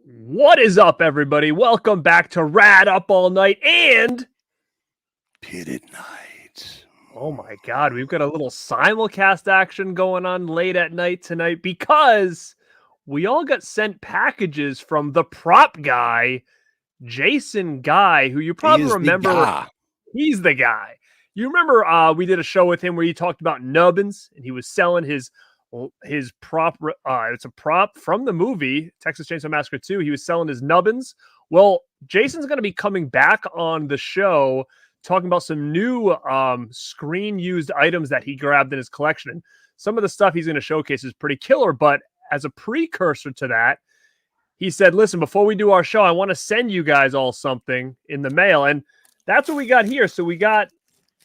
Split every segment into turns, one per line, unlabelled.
What is up, everybody? Welcome back to Rad Up All Night and
Pit at Night.
oh my god, we've got a little simulcast action going on late at night tonight because we all got sent packages from the prop guy, Jason Guy, who you probably remember. He's the guy. You remember we did a show with him where he talked about nubbins and he was selling his prop. It's a prop from the movie Texas Chainsaw Massacre 2. He was selling his nubbins. Well, Jason's going to be coming back on the show talking about some new screen used items that he grabbed in his collection. And some of the stuff he's going to showcase is pretty killer. But as a precursor to that, he said, listen, before we do our show, I want to send you guys all something in the mail. And that's what we got here. So we got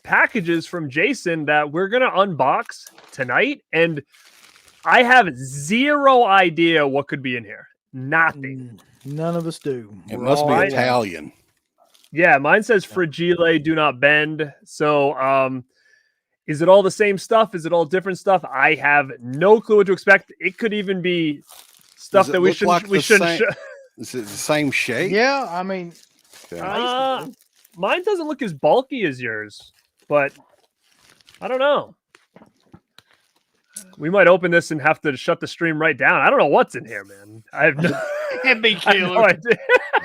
packages from Jason that we're going to unbox tonight. And I have zero idea what could be in here. Nothing.
None of us do.
It must be Italian.
Yeah, mine says fragile, do not bend. So is it all the same stuff? Is it all different stuff? I have no clue what to expect. It could even be stuff that we shouldn't show.
Is it the same shape?
Yeah, I mean,
mine doesn't look as bulky as yours, but I don't know. We might open this and have to shut the stream right down. I don't know what's in here, man. I have no,
it'd be killer.
idea.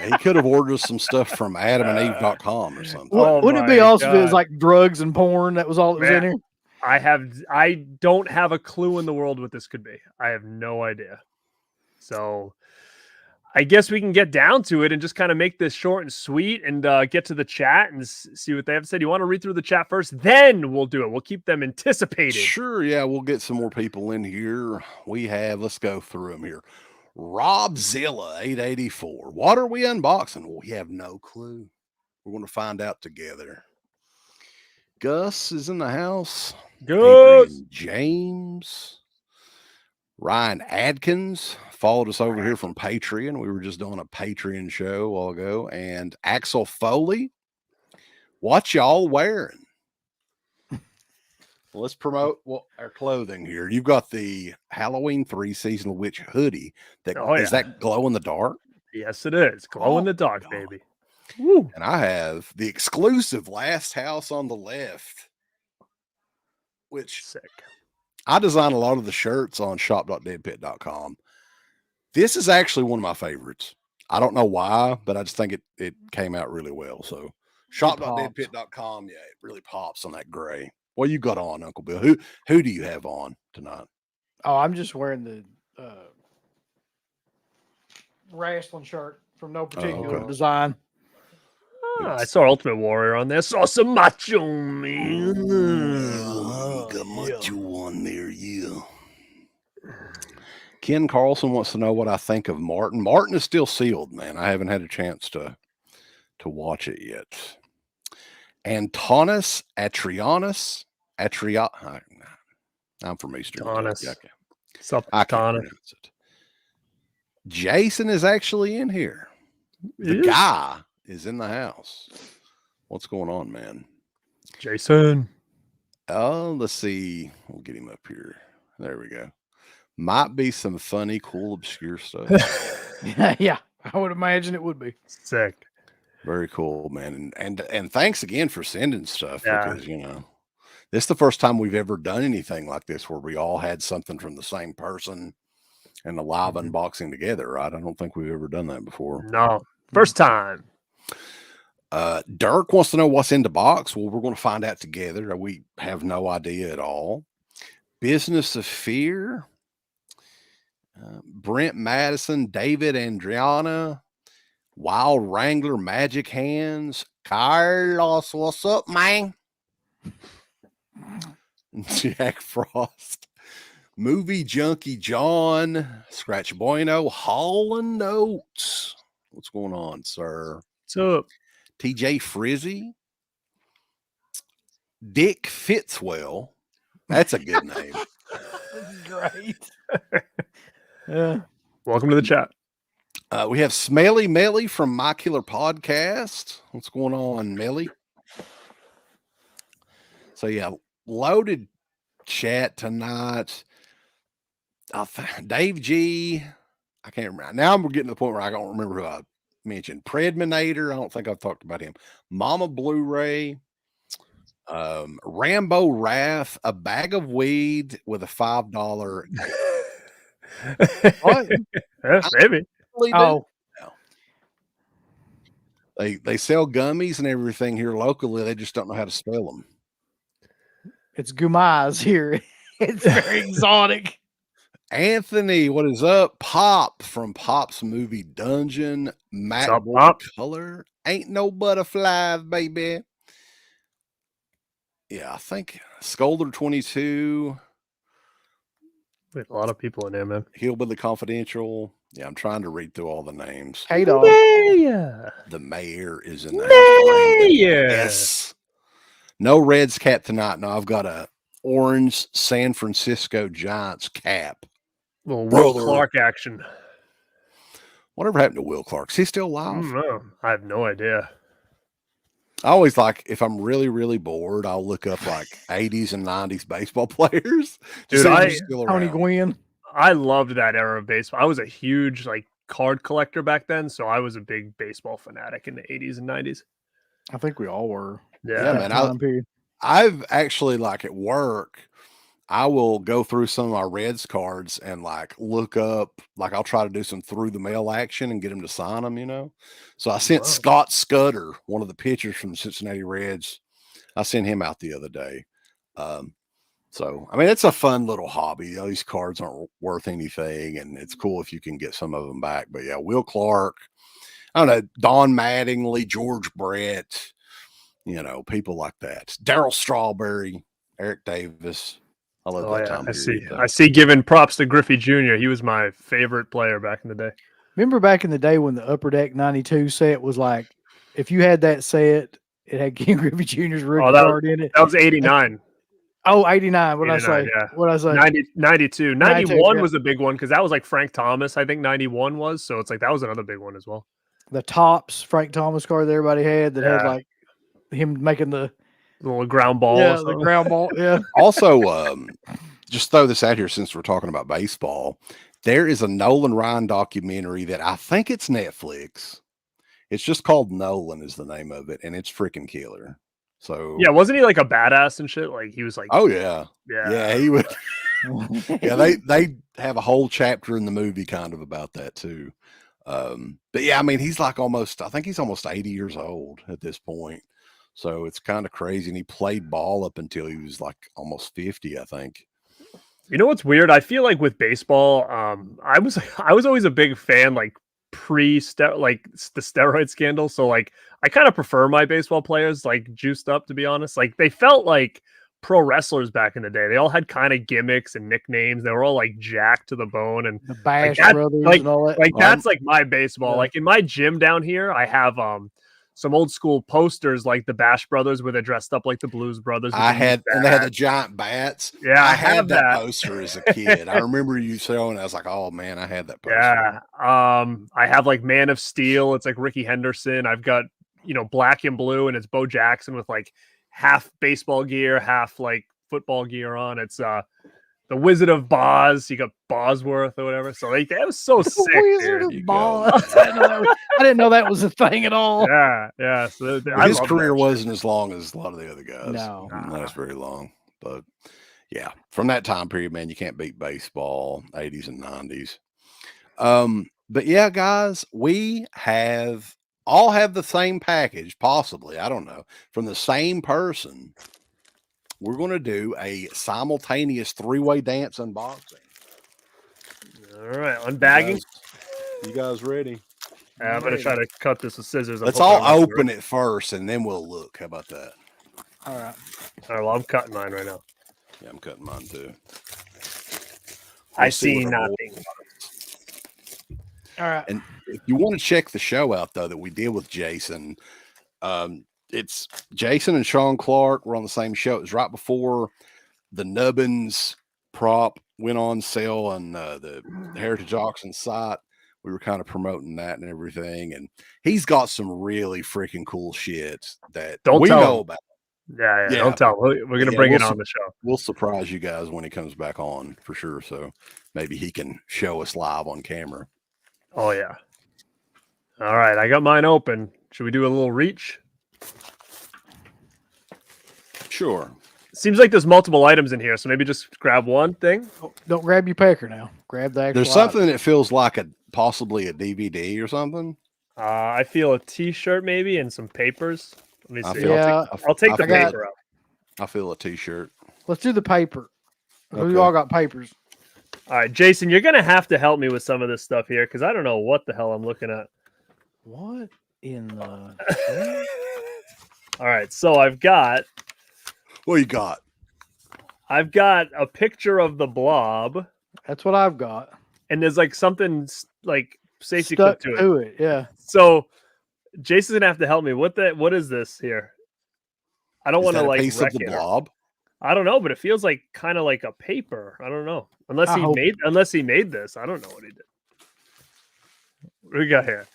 He could have ordered some stuff from AdamandEve.com or something.
Wouldn't it be awesome if it was like drugs and porn? That was all that was in here.
I don't have a clue in the world what this could be. I have no idea. So I guess we can get down to it and just kind of make this short and sweet and get to the chat and see what they have said. You want to read through the chat first? Then we'll do it. We'll keep them anticipated.
Sure, yeah. We'll get some more people in here. Let's go through them here. Robzilla 884. What are we unboxing? We have no clue. We're going to find out together. Gus is in the house.
Gus.
James. Ryan Adkins followed us over here from Patreon. We were just doing a Patreon show a while ago. And Axel Foley. What y'all wearing? Let's promote our clothing here. You've got the Halloween 3 Seasonal Witch hoodie. Is that glow in the dark?
Yes, it is. Glow in the dark, baby. Woo.
And I have the exclusive Last House on the Left, which
sick.
I design a lot of the shirts on shop.deadpit.com. This is actually one of my favorites. I don't know why, but I just think it came out really well. So shop.deadpit.com, yeah, it really pops on that gray. What you got on, Uncle Bill? Who do you have on tonight?
Oh, I'm just wearing the wrestling shirt from no particular design.
I saw Ultimate Warrior on there. Saw some Macho Man.
Got Macho on there, yeah. Ken Carlson wants to know what I think of Martin. Martin is still sealed, man. I haven't had a chance to watch it yet. Antonis Atrianus. I'm from Eastern Kentucky. I can't pronounce it. Jason is actually in here. The guy is in the house. What's going on, man?
Jason.
Oh, let's see. We'll get him up here. There we go. Might be some funny, cool, obscure stuff.
Yeah, I would imagine it would be.
Sick.
Very cool, man. And thanks again for sending stuff because, this is the first time we've ever done anything like this where we all had something from the same person and a live unboxing together, right? I don't think we've ever done that before.
No. First time.
Dirk wants to know what's in the box. Well, we're going to find out together. We have no idea at all. Business of Fear. Brent Madison, David Andriana, Wild Wrangler, Magic Hands, Carlos, what's up, man? Jack Frost, Movie Junkie John, Scratch Bueno, Holland Oates. What's going on, sir?
What's up?
TJ Frizzy, Dick Fitzwell. That's a good name.
Great.
Yeah. Welcome to the chat.
We have Smelly Melly from My Killer Podcast. What's going on, Melly? So yeah, loaded chat tonight. Dave G, I can't remember. Now I'm getting to the point where I don't remember who I mentioned. Predminator. I don't think I've talked about him. Mama Blu-ray. Rambo Wrath, a bag of weed with a $5.
What?
Maybe.
Oh,
They sell gummies and everything here locally. They just don't know how to spell them.
it's Gumaz here. It's very exotic.
Anthony, what is up? Pop from Pop's movie Dungeon. Matte
up,
board
Pop?
color. Ain't no butterflies, baby. Yeah, I think Scolder 22.
There's a lot of people in there, man.
Hillbilly Confidential. Yeah, I'm trying to read through all the names.
K-Dog.
Yeah.
The mayor is in there.
Yeah.
Yes. No Reds cap tonight. No, I've got a orange San Francisco Giants cap.
Little Will Clark action.
Whatever happened to Will Clark? Is he still alive?
I have no idea.
I always like, if I'm really, really bored, I'll look up like 80s and 90s baseball players.
Dude,
Tony Gwynn.
I loved that era of baseball. I was a huge card collector back then, so I was a big baseball fanatic in the 80s and 90s.
I think we all were.
Yeah, man. I've actually, at work, I will go through some of my Reds cards and look up, I'll try to do some through the mail action and get them to sign them, So I sent Scott Scudder, one of the pitchers from the Cincinnati Reds. I sent him out the other day. So, I mean, it's a fun little hobby. These cards aren't worth anything, and it's cool if you can get some of them back. But yeah, Will Clark, I don't know, Don Mattingly, George Brett, people like that. Darryl Strawberry, Eric Davis. I love that time period.
I see giving props to Griffey Jr. He was my favorite player back in the day.
Remember back in the day when the Upper Deck 92 set was if you had that set, it had King Griffey Jr.'s rookie card in it.
That was 89.
Oh, 89. What did I say?
Yeah.
What did I say?
92. 91 was a big one because that was Frank Thomas. I think 91 was. So it's that was another big one as well.
The Tops Frank Thomas card that everybody had that had him making the
little ground ball.
Yeah, the ground ball. Yeah.
Also, just throw this out here since we're talking about baseball. There is a Nolan Ryan documentary that I think it's Netflix. It's just called Nolan is the name of it, and it's freaking killer. So
yeah, wasn't he a badass and shit? He was
oh yeah, he would. Yeah, they have a whole chapter in the movie kind of about that too. But yeah, I mean, he's I think he's almost 80 years old at this point. So it's kind of crazy. And he played ball up until he was almost 50, I think.
You know what's weird? I feel with baseball, I was always a big fan pre the steroid scandal. So I kind of prefer my baseball players juiced up, to be honest. They felt like pro wrestlers back in the day. They all had kind of gimmicks and nicknames. They were all jacked to the bone, and
the Bash Brothers and all that.
That's my baseball. Yeah. In my gym down here, I have some old school posters the Bash Brothers where they're dressed up like the Blues Brothers.
And they had the giant bats.
Yeah,
I had that poster as a kid. I remember you showing. I was like, oh man, I had that poster.
Yeah. I have Man of Steel. It's Ricky Henderson. I've got black and blue, and it's Bo Jackson with half baseball gear, half football gear on. It's the Wizard of Boz. You got Bosworth or whatever. So that was so sick.
Wizard of Boz. I didn't know that was a thing at all.
Yeah. So
his career wasn't as long as a lot of the other guys.
No,
not very long. But yeah, from that time period, man, you can't beat baseball. 80s and 90s. But yeah, guys, we all have the same package, possibly. I don't know, from the same person. We're going to do a simultaneous three-way dance unboxing.
All right, unbagging.
You guys ready?
I'm going to try to cut this with scissors.
Let's all open it first, and then we'll look. How about that?
All right.
All right, well, I'm cutting mine right now.
Yeah, I'm cutting mine too.
I see nothing.
All right.
And if you want to check the show out, though, that we did with Jason, it's Jason and Sean Clark were on the same show. It was right before the Nubbins prop went on sale on the Heritage Auction site. We were kind of promoting that and everything. And he's got some really freaking cool shit that we know about.
Yeah, don't tell. We're going to bring it on the show.
We'll surprise you guys when he comes back on for sure. So maybe he can show us live on camera.
Oh, yeah. All right, I got mine open. Should we do a little reach?
Sure.
Seems like there's multiple items in here, so maybe just grab one thing.
Don't grab your packer now. Grab the actual.
There's something that feels like possibly a DVD or something.
I feel a T-shirt maybe and some papers. Let me see.
Yeah,
I'll take the paper out.
I feel a T-shirt.
Let's do the paper.
Okay.
We all got papers.
All right, Jason, you're gonna have to help me with some of this stuff here because I don't know what the hell I'm looking at.
What in the?
All right, so I've got
What you got?
a picture of the blob,
That's what I've got.
and there's like something like safety
Stuck
clip
to it. Yeah.
So Jason's gonna have to help me. What is this here? I don't
Is
want to
that a
like
piece
wreck
of the
it.
blob.
I don't know, but it feels like kind of like a paper. I don't know. Unless
I hope-
he made this. I don't know what he did. What do we got here?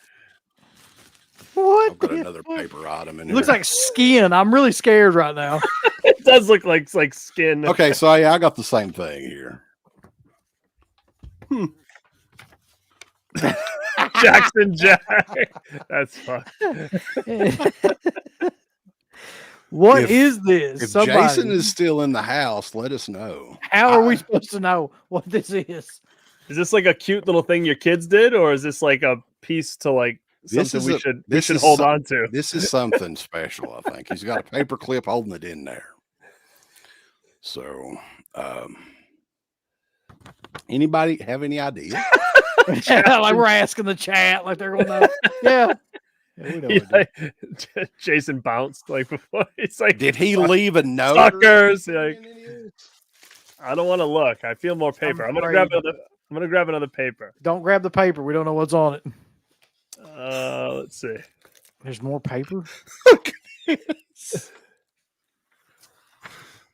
What?
I've got
the
another
fuck?
paper item in
It
here.
looks like skin. I'm really scared right now.
It does look like skin.
Okay, so yeah, I got the same thing here.
Jackson Jack. That's fun.
What
If-
is this?
If
Somebody-
Jason is still in the house, let us know.
How are we supposed to know what this is?
Is this like a cute little thing your kids did, or is this like a piece to like
This
something
is
we should hold on to?
This is something special, I think. He's got a paper clip holding it in there. So, anybody have any idea?
Like we're asking the chat, like they're going to know. Yeah. We know what it is.
Jason bounced like before. It's like
Did he leave a note?
suckers? Like, I don't want to look. I feel more paper. I'm gonna grab another paper.
Don't grab the paper. We don't know what's on it.
Let's see.
There's more paper.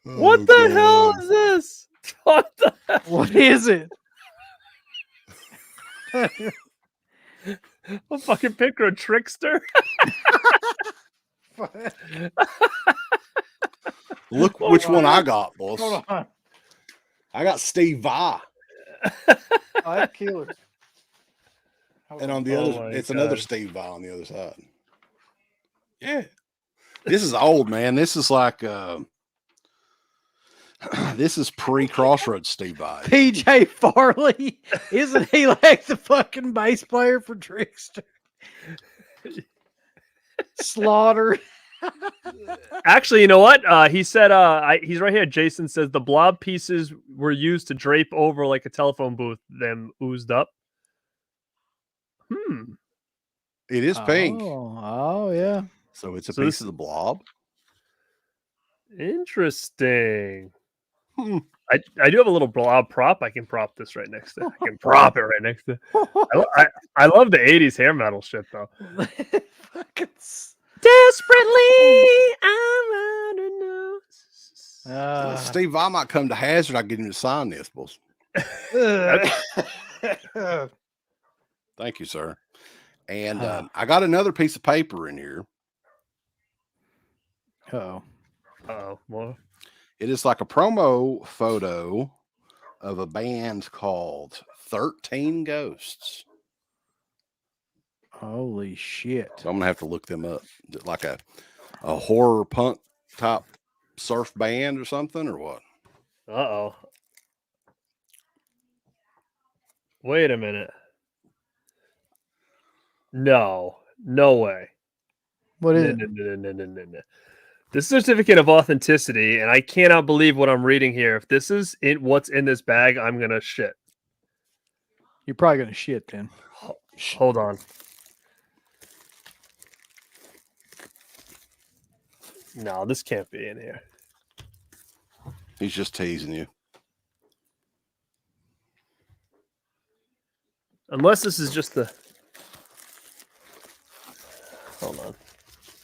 What the hell is this? What the hell?
What is it?
A fucking picture of Trickster.
Look which one I got, boss.
Hold on.
I got Steve Vai.
That's killer.
And on the
Oh
other,
my
it's another
God.
Steve Vai on the other side. Yeah. This is old, man. This is like this is pre-Crossroads Steve Vai.
PJ Farley, isn't he like the fucking bass player for Trickster? Slaughter.
Actually, you know what? He said he's right here. Jason says the blob pieces were used to drape over like a telephone booth, them oozed up.
It is pink.
Oh yeah.
So it's a
So
piece
this-
of the blob.
Interesting.
Hmm.
I do have a little blob prop. I can prop this right next to. I can prop it right next to. I love the '80s hair metal shit though.
Fucking
Desperately, I want to know.
Steve Vai might come to Hazard. I get him to sign this, boss. Thank you, sir. And I got another piece of paper in here.
Oh.
Well,
It is like a promo photo of a band called 13 Ghosts.
Holy shit.
So I'm gonna have to look them up. Is it like a horror punk type surf band or something, or what?
uh-oh. Wait a minute. No way.
What is it?
No. This certificate of authenticity, and I cannot believe what I'm reading here. If this is what's in this bag, I'm gonna shit.
You're probably gonna shit then.
Hold on. No, this can't be in here.
He's just teasing you.
Unless this is just the. Hold on.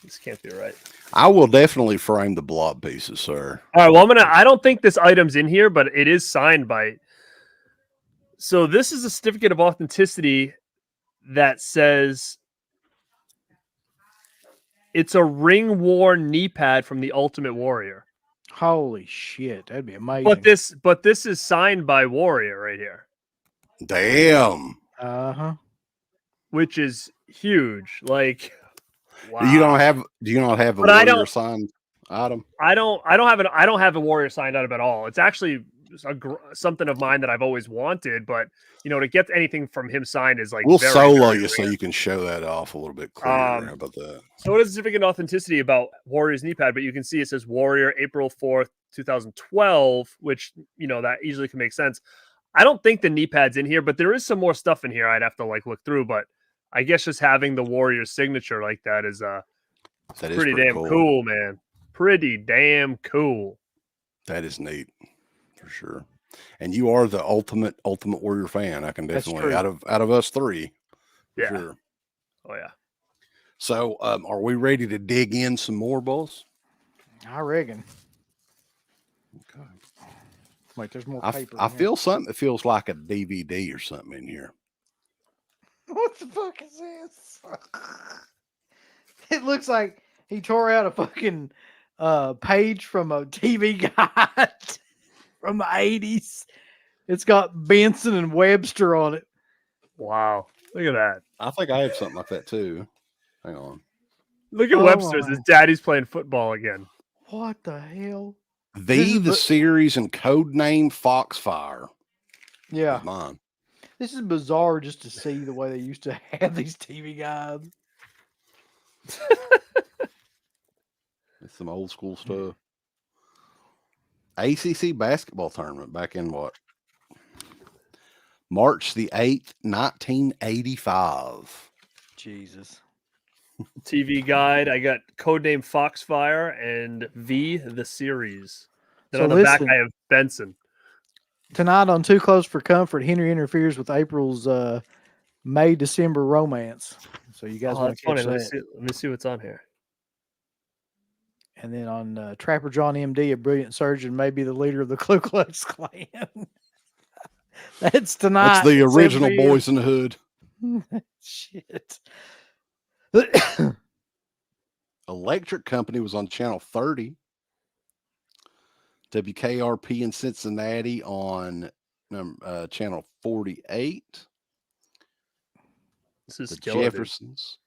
This can't be right.
I will definitely frame the blob pieces, sir.
All right. Well, I don't think this item's in here, but it is signed by. So this is a certificate of authenticity that says it's a ring-worn knee pad from the Ultimate Warrior.
Holy shit. That'd be amazing.
But this is signed by Warrior right here.
Damn.
Uh-huh.
which is huge. Like, wow.
Do you not have a
But I
warrior
don't-
signed item?
I don't have a warrior signed out at all. It's actually something of mine that I've always wanted, but to get anything from him signed is like
We'll
very,
solo
very
you
rare.
so you can show that off a little bit clearer. How about that?
So it is a significant authenticity about Warrior's knee pad, but you can see it says Warrior April 4th, 2012, which that easily can make sense. I don't think the knee pad's in here, but there is some more stuff in here I'd have to look through. But I guess just having the Warrior signature like that is pretty damn cool, man. Pretty damn cool.
That is neat for sure. And you are the ultimate Warrior fan. I can definitely out of us three. For sure.
Oh yeah.
So are we ready to dig in some more, boys?
I reckon.
Okay.
Wait, there's more paper.
I feel something that feels like a DVD or something in here.
What the fuck is this? It looks like he tore out a fucking page from a TV guide from the 80s. It's got Benson and Webster on it.
Wow. Look at that.
I think I have something like that too. Hang on.
Look at Webster's. His daddy's playing football again.
What the hell?
The series and code name Foxfire.
Yeah.
Mine.
This is bizarre just to see the way they used to have these TV guides.
It's some old school stuff. ACC basketball tournament back in what? March the 8th, 1985.
Jesus.
TV guide. I got codename Foxfire and V the series. Then on the back I have Benson.
Tonight on Too Close for Comfort, Henry interferes with April's May-December romance. So you guys want to catch that?
Let me see what's on here.
And then on Trapper John MD, a brilliant surgeon, may be the leader of the Ku Klux Klan. That's tonight.
That's the original Boys in the Hood.
Shit.
Electric Company was on channel 30. WKRP in Cincinnati on channel 48.
This is
the
Skillet,
Jeffersons.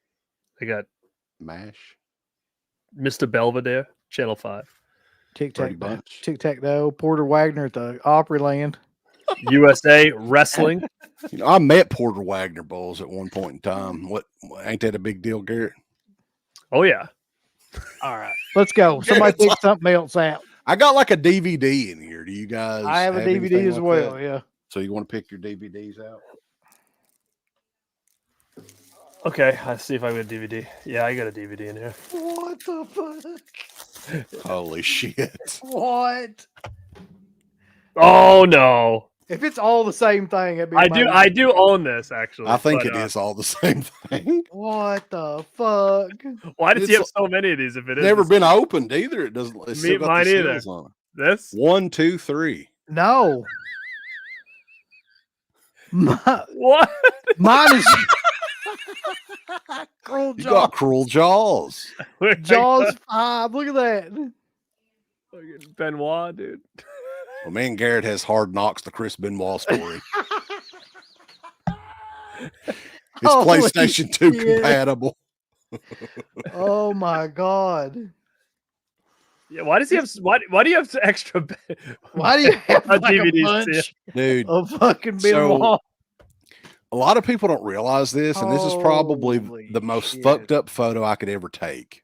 They got
MASH.
Mr. Belvedere, channel 5.
Tic Tac Toe. Porter Wagner at the Opryland.
USA Wrestling.
I met Porter Wagner Bulls at one point in time. What ain't that a big deal, Garrett?
Oh yeah.
All right, let's go. Somebody pick something else out.
I got like a DVD in here. Do you guys?
I have a DVD as well. Yeah.
So you want to pick your DVDs out?
Okay, let's see if I got a DVD. Yeah, I got a DVD in here.
What the fuck?
Holy shit!
What?
Oh no!
If it's all the same thing, it'd be
I do own this actually.
I think it is all the same thing.
What the fuck?
Why does he have so many of these? If it is
never been opened either, it doesn't. It's still got
mine
the
either.
seals on it.
This
1, 2, 3.
No.
What?
Mine is Cruel
You
Jaws.
got Cruel Jaws.
Jaws 5. Look at that.
Benoit, dude.
Well, me and Garrett has Hard Knocks, the Chris Benoit story. It's
Holy
PlayStation 2
shit.
compatible.
Oh my god.
Yeah, why does he have? Why do you have extra?
Why do you have like
DVDs,
a bunch
Dude,
of fucking Benoit?
A lot of people don't realize this, and this is probably
Holy
the most
shit.
fucked up photo I could ever take.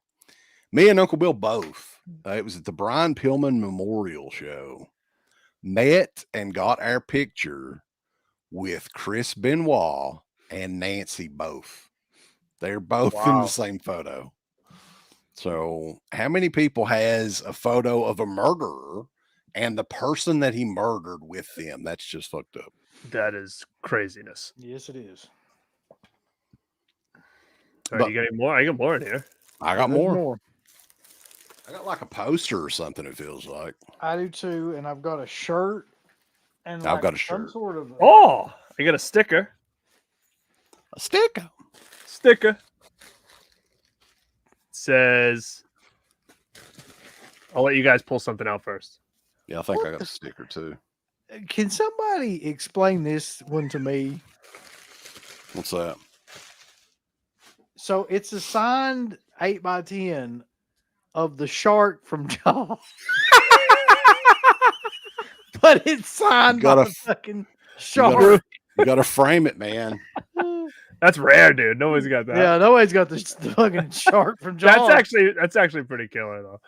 Me and Uncle Bill both. It was at the Brian Pillman Memorial Show. Met and got our picture with Chris Benoit and Nancy both. They're both in the same photo. So how many people has a photo of a murderer and the person that he murdered with them? That's just fucked up.
That is craziness.
Yes, it is.
All right, you got any more? I got more in here.
I got more. I got like a poster or something, it feels like.
I do too, and I've got a shirt. And
I've got a
some
shirt.
sort of
Oh, I got a sticker.
A sticker.
Sticker. It says, I'll let you guys pull something out first.
Yeah, I think I got a sticker too.
Can somebody explain this one to me?
What's that?
So it's a signed 8x10 of the shark from Jaws. But it's signed by the fucking shark.
You gotta frame it, man.
That's rare, dude. Nobody's got that.
Yeah, nobody's got the fucking shark from Jaws.
That's actually pretty killer though.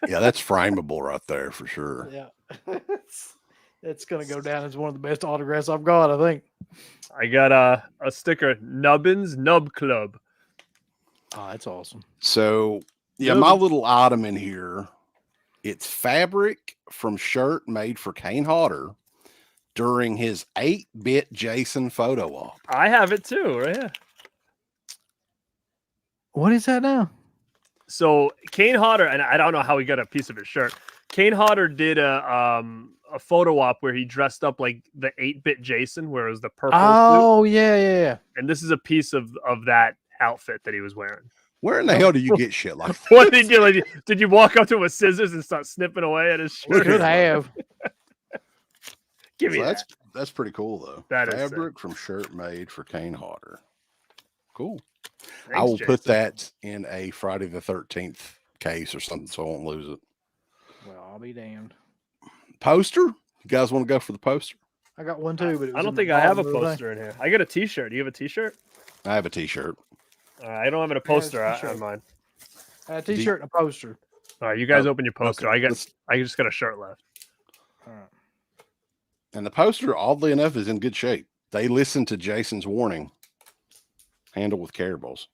Yeah, that's frameable right there for sure.
Yeah. It's gonna go down as one of the best autographs I've got, I think.
I got a sticker, Nubbins Nub Club.
Oh, that's awesome.
So yeah, my little item in here, it's fabric from shirt made for Kane Hodder during his 8-bit Jason photo op.
I have it too, right here.
What is that now?
So Kane Hodder, and I don't know how he got a piece of his shirt. Kane Hodder did a photo op where he dressed up like the 8-bit Jason, where it was the purple
Oh,
suit.
yeah.
And this is a piece of that outfit that he was wearing.
Where in the hell do you get shit like that?
What did you do? Like, did you walk up to him with scissors and start snipping away at his shirt?
Could have.
Give me that.
That's pretty cool though.
That
fabric from shirt made for Kane Hodder. Cool.
Thanks,
I will
Jason.
put that in a Friday the 13th case or something so I won't lose it.
Well, I'll be damned.
Poster? You guys want to go for the poster?
I got one too, but it was
I don't
in the
think I have a
bottom of the thing.
poster in here. I got a t-shirt. Do you have a t-shirt?
I have a t-shirt.
I don't have a poster
t-shirt.
on mine.
A t-shirt and a poster.
All right, you guys open your poster.
okay.
I just got a shirt left.
All right.
And the poster, oddly enough, is in good shape. They listened to Jason's warning. Handle with caribous.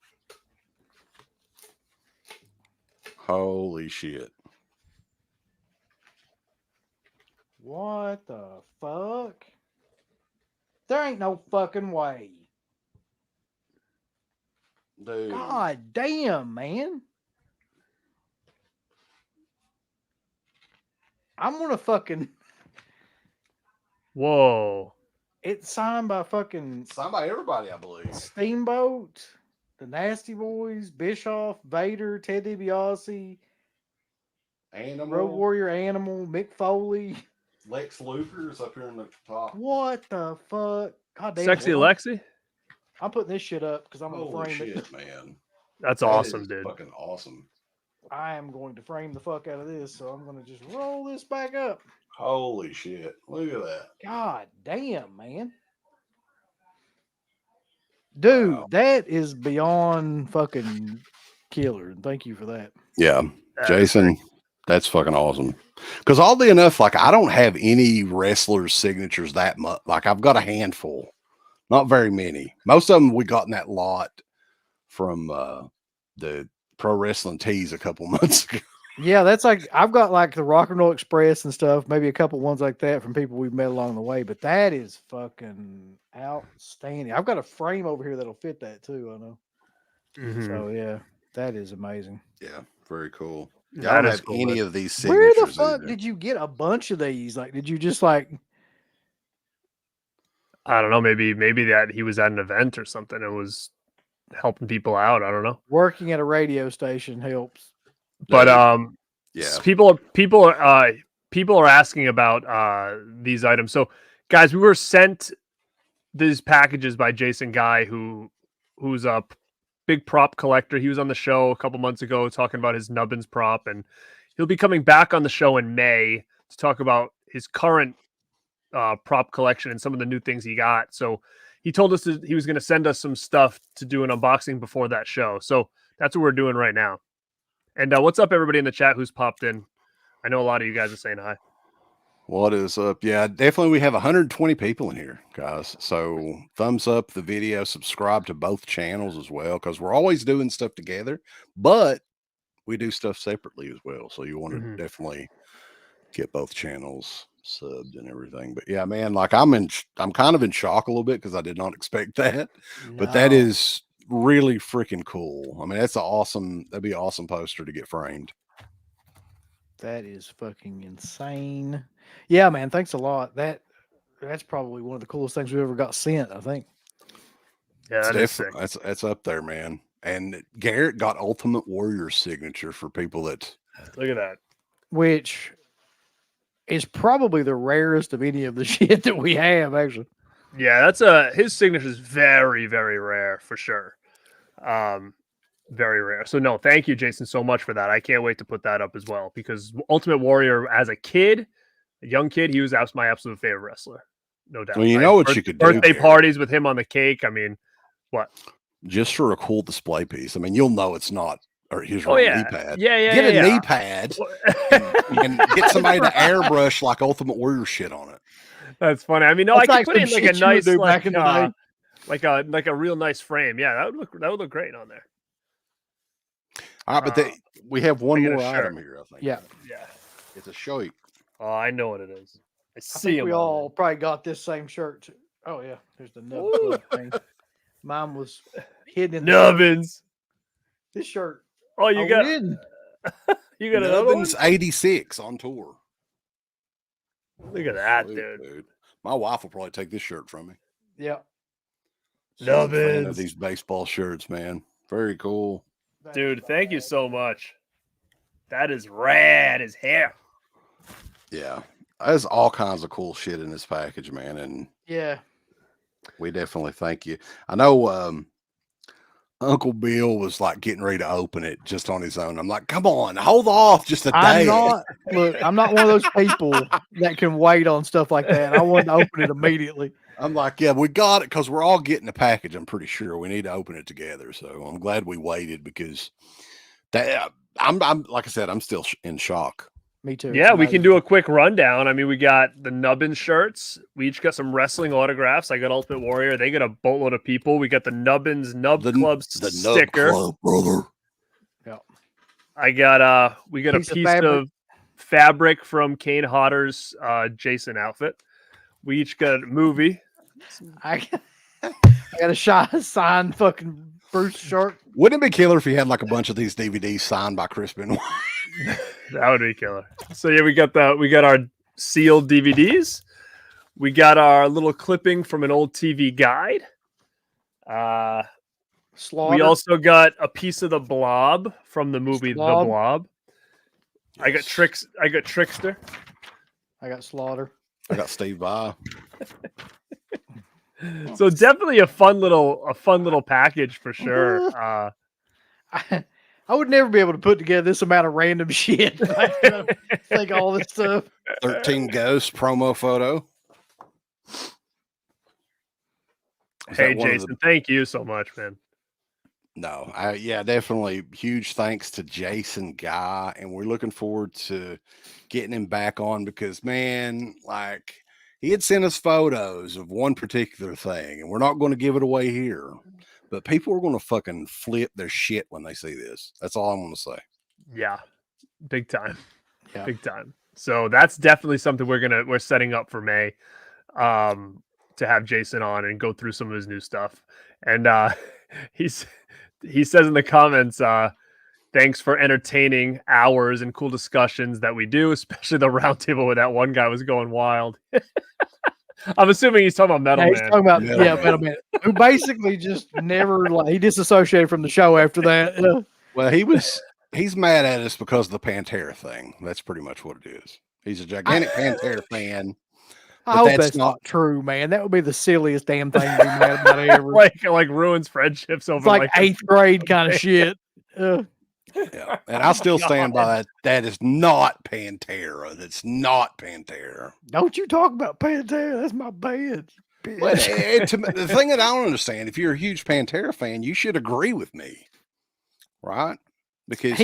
Holy shit.
What the fuck? There ain't no fucking way.
Dude.
God damn, man. I'm gonna fucking.
Whoa.
It's signed by fucking
Signed by everybody, I believe.
Steamboat, the Nasty Boys, Bischoff, Vader, Ted DiBiase,
Animal.
Road Warrior Animal, Mick Foley.
Lex Luger's up here in the top.
What the fuck? God damn.
Sexy
well,
Lexi?
I'm putting this shit up because I'm gonna
Holy
frame
shit,
it.
man.
That's
That
awesome,
is
dude.
Fucking awesome.
I am going to frame the fuck out of this, so I'm gonna just roll this back up.
Holy shit. Look at that.
God damn, man. Dude,
Wow.
that is beyond fucking killer. And thank you for that.
Yeah.
That's
Jason, that's fucking awesome. Because oddly enough, like I don't have any wrestlers' signatures that much. Like I've got a handful, not very many. Most of them we got in that lot from the Pro Wrestling Tees a couple months ago.
Yeah, that's like I've got like the Rock and Roll Express and stuff, maybe a couple ones like that from people we've met along the way, but that is fucking outstanding. I've got a frame over here that'll fit that too, I know.
Mhm.
So yeah, that is amazing.
Yeah, very cool. I
That
don't
is
have
cool,
any
man.
of these
Where
signatures.
the fuck
either.
did you get a bunch of these? Like, did you just like
I don't know. Maybe that he was at an event or something and was helping people out. I don't know.
working at a radio station helps?
But
Dude, yeah.
people are asking about these items. So guys, we were sent these packages by Jason Guy, who's a big prop collector. He was on the show a couple months ago talking about his Nubbins prop, and he'll be coming back on the show in May to talk about his current prop collection and some of the new things he got. So he told us that he was going to send us some stuff to do an unboxing before that show. So that's what we're doing right now. And what's up, everybody in the chat who's popped in? I know a lot of you guys are saying hi.
What is up? Yeah, definitely. We have 120 people in here, guys. So thumbs up the video, subscribe to both channels as well, because we're always doing stuff together, but we do stuff separately as well. So you want to definitely get both channels subbed and everything. But yeah, man, like I'm kind of in shock a little bit because I did not expect that. But that
No.
is really freaking cool. I mean, that'd be an awesome poster to get framed.
That is fucking insane. Yeah, man. Thanks a lot. That's probably one of the coolest things we ever got sent, I think.
Yeah, that is sick.
That's up there, man. And Garrett got Ultimate Warrior signature for people that
Look at that.
Which is probably the rarest of any of the shit that we have, actually.
Yeah, that's his signature is very, very rare for sure. Very rare. So no, thank you, Jason, so much for that. I can't wait to put that up as well because Ultimate Warrior, as a kid, a young kid, he was my absolute favorite wrestler, no doubt.
Well, you know what you could do,
birthday
Garrett.
parties with him on the cake. I mean, what?
Just for a cool display piece. I mean, you'll know it's not or his
Oh,
real
yeah.
knee pad.
Yeah,
Get a
yeah.
knee pad and get somebody to airbrush like Ultimate Warrior shit on it.
That's funny. I mean, no,
That's
I
like
could put it
some
in like a
shit you would
nice,
do back in the day.
like a real nice frame. Yeah, that would look great on there.
All right, but we have one
I got a
more
shirt.
item here, I think.
Yeah.
It's a shirt.
Oh, I know what it is. I
I
see
think
him.
we all probably got this same shirt too. Oh yeah, there's the nub club thing. Mine was hidden in the shirt.
Nubbins.
This shirt.
Oh, you got
win.
you got another one.
Nubbins 86 on tour.
Look at that,
Sweet,
dude.
My wife will probably take this shirt from me.
Yeah.
She's a fan of
Nubbins.
these baseball shirts, man. Very cool.
Dude, thank you so much. That is rad as hell.
Yeah. There's all kinds of cool shit in this package, man. And
Yeah.
we definitely thank you. I know Uncle Bill was like getting ready to open it just on his own. I'm like, come on, hold off just a day.
I'm not one of those people that can wait on stuff like that. I want to open it immediately.
I'm like, yeah, we got it because we're all getting a package. I'm pretty sure we need to open it together. So I'm glad we waited because that I'm like I said, I'm still in shock.
Me too.
Yeah, we can do a quick rundown. I mean, we got the Nubbins shirts. We each got some wrestling autographs. I got Ultimate Warrior. They got a boatload of people. We got the Nubbins Nub Club sticker.
Nub Club, brother.
Yeah.
I got we got a piece of fabric from Kane Hodder's Jason outfit. We each got a movie.
I got a signed fucking Bruce shirt.
Wouldn't it be killer if you had like a bunch of these DVDs signed by Chris Benoit?
That would be killer. So yeah, we got our sealed DVDs. We got our little clipping from an old TV guide. We also got a piece of the Blob from the movie The Blob. Yes. I got Trickster.
I got Slaughter.
I got Steve Vai.
So definitely a fun little package for sure.
I would never be able to put together this amount of random shit. Like all this stuff.
13 Ghosts promo photo.
Hey, Jason, thank you so much, man.
No, yeah, definitely huge thanks to Jason Guy, and we're looking forward to getting him back on because, man, like he had sent us photos of one particular thing, and we're not going to give it away here, but people are going to fucking flip their shit when they see this. That's all I'm going to say.
Yeah, big time.
Yeah.
Big time. So that's definitely something we're setting up for May, to have Jason on and go through some of his new stuff. And he says in the comments, thanks for entertaining hours and cool discussions that we do, especially the roundtable where that one guy was going wild. I'm assuming he's talking about Metal Man.
He's talking about Metal Man, who basically just never he disassociated from the show after that. Yeah.
Well, he's mad at us because of the Pantera thing. That's pretty much what it is. He's a gigantic Pantera fan.
I hope that's not true, man. That would be the silliest damn thing to be mad about ever.
like ruins friendships over
like 8th grade kind of shit.
Yeah, and I still stand by that. That is not Pantera. That's not Pantera.
Don't you talk about Pantera? That's my band.
Well, the thing that I don't understand, if you're a huge Pantera fan, you should agree with me, right? Because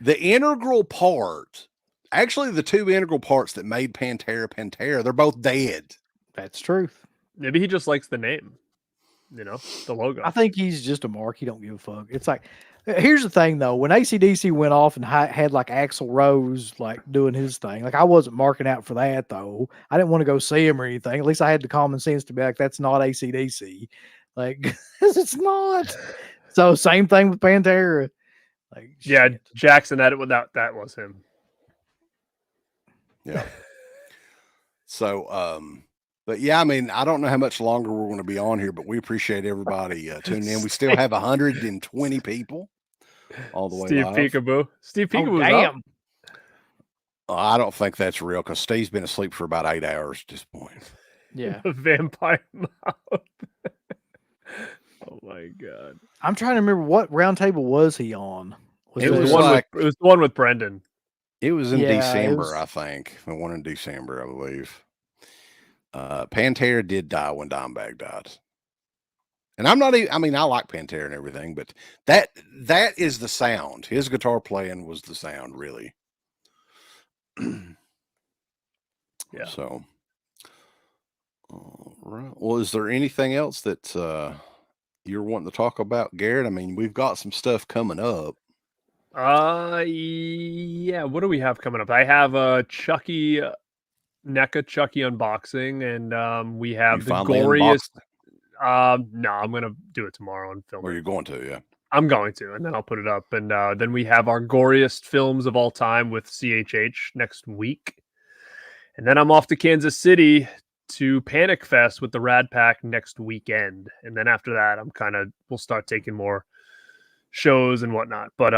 the integral part. Actually, the two integral parts that made Pantera, they're both dead.
That's truth.
Maybe he just likes the name, the logo.
I think he's just a mark. He don't give a fuck. It's like, here's the thing, though. When AC/DC went off and had like Axl Rose like doing his thing, like I wasn't marking out for that, though. I didn't want to go see him or anything. At least I had the common sense to be like, that's not AC/DC. Like, it's not. So, same thing with Pantera. Like,
yeah, shit. Jackson, that was him.
Yeah. So, but yeah, I mean, I don't know how much longer we're going to be on here, but we appreciate everybody tuning in. We still have 120 people all the way live.
Steve Peekaboo.
Damn.
I don't think that's real because Steve's been asleep for about 8 hours at this point.
Yeah.
The vampire mouth. Oh my god!
I'm trying to remember what round table was he on.
It was
the one
like-
with it was the one with Brendan.
It was in
Yeah, it
December,
was-
I think. The one in December, I believe. Pantera did die when Dimebag died. And I'm not even, I mean, I like Pantera and everything, but that is the sound. His guitar playing was the sound, really.
Yeah.
So, all right. Well, is there anything else that you're wanting to talk about, Garrett? I mean, we've got some stuff coming up.
Yeah. What do we have coming up? I have a Chucky NECA Chucky unboxing, and we
You
have the
finally
goriest.
unboxed it?
No, I'm gonna do it tomorrow and film
Or
it.
you're going to, yeah.
I'm going to, and then I'll put it up. And then we have our goriest films of all time with CHH next week. And then I'm off to Kansas City to Panic Fest with the Rad Pack next weekend. And then after that, we'll start taking more shows and whatnot. But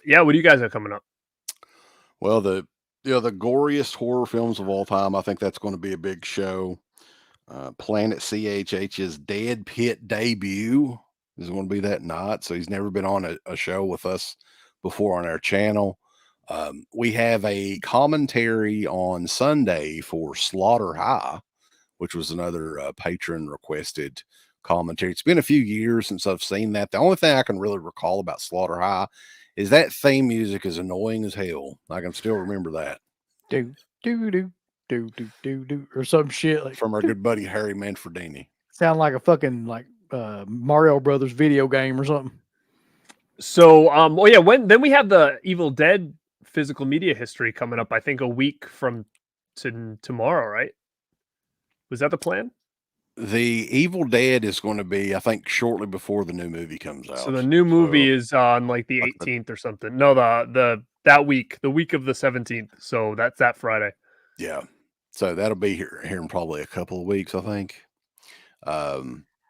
yeah, what do you guys have coming up?
Well, the goriest horror films of all time. I think that's going to be a big show. Planet CHH's Dead Pit debut is going to be that night. So he's never been on a show with us before on our channel. We have a commentary on Sunday for Slaughter High, which was another patron requested commentary. It's been a few years since I've seen that. The only thing I can really recall about Slaughter High is that theme music is annoying as hell. I can still remember that.
Do do do do do do do or some shit like
From our good buddy Harry Manfredini.
sound like a fucking Mario Brothers video game or something.
So oh yeah, then we have the Evil Dead physical media history coming up, I think a week from tomorrow, right? Was that the plan?
The Evil Dead is going to be, I think, shortly before the new movie comes out.
So the new movie is on like the 18th or something. No, that week, the week of the 17th. So that's that Friday.
Yeah. So that'll be here in probably a couple of weeks, I think.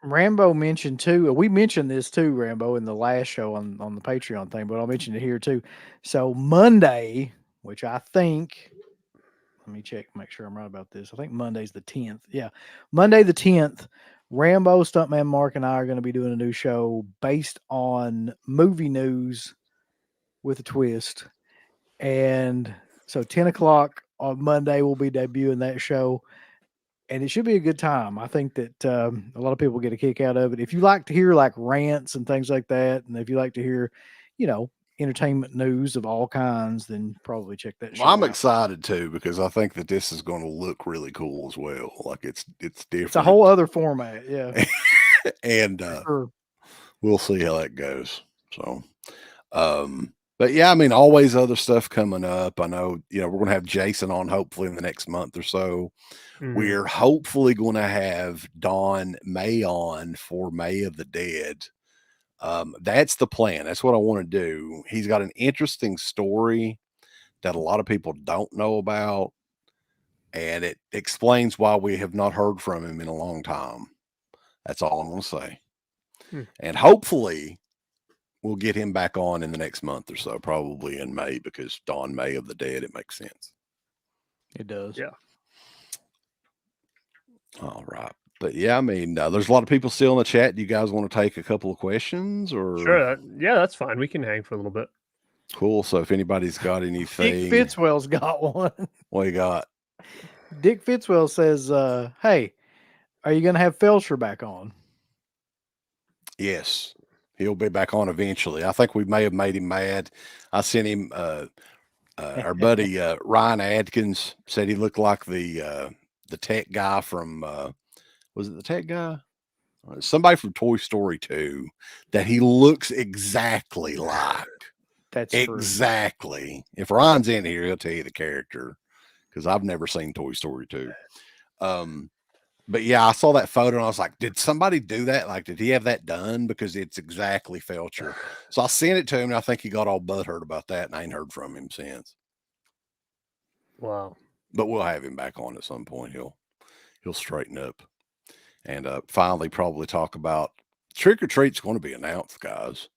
Rambo mentioned too. We mentioned this too, Rambo, in the last show on the Patreon thing, but I'll mention it here too. So Monday, which I think, let me check, make sure I'm right about this. I think Monday's the 10th. Yeah, Monday the 10th. Rambo, Stuntman Mark, and I are going to be doing a new show based on movie news with a twist. And so 10 o'clock on Monday, we'll be debuting that show. And it should be a good time. I think that a lot of people get a kick out of it. If you like to hear like rants and things like that, and if you like to hear, entertainment news of all kinds, then probably check that show
Well, I'm
out.
excited too, because I think that this is going to look really cool as well. Like it's different.
It's a whole other format. Yeah.
And
Sure.
we'll see how that goes. So, but yeah, I mean, always other stuff coming up. I know, we're going to have Jason on hopefully in the next month or so.
Mhm.
We're hopefully going to have Don May on for May of the Dead. That's the plan. That's what I want to do. He's got an interesting story that a lot of people don't know about, and it explains why we have not heard from him in a long time. That's all I'm going to say. And hopefully we'll get him back on in the next month or so, probably in May, because Dawn May of the Dead, it makes sense.
It does.
Yeah.
All right. But yeah, I mean, there's a lot of people still in the chat. Do you guys want to take a couple of questions or?
Sure. Yeah, that's fine. We can hang for a little bit.
Cool. So if anybody's got anything.
Dick Fitzwell's got one.
What you got?
Dick Fitzwell says, hey, are you going to have Felcher back on?
Yes. He'll be back on eventually. I think we may have made him mad. I sent him, our buddy, Ryan Adkins said he looked like the tech guy from, was it the tech guy? Somebody from Toy Story 2 that he looks exactly like.
That's
exactly. True. If Ryan's in here, he'll tell you the character, because I've never seen Toy Story 2. But yeah, I saw that photo and I was like, did somebody do that? Like, did he have that done? Because it's exactly Felcher. So I sent it to him and I think he got all butthurt about that, and I ain't heard from him since.
Wow.
But we'll have him back on at some point. He'll straighten up and finally probably talk about Trick or Treat's going to be announced, guys.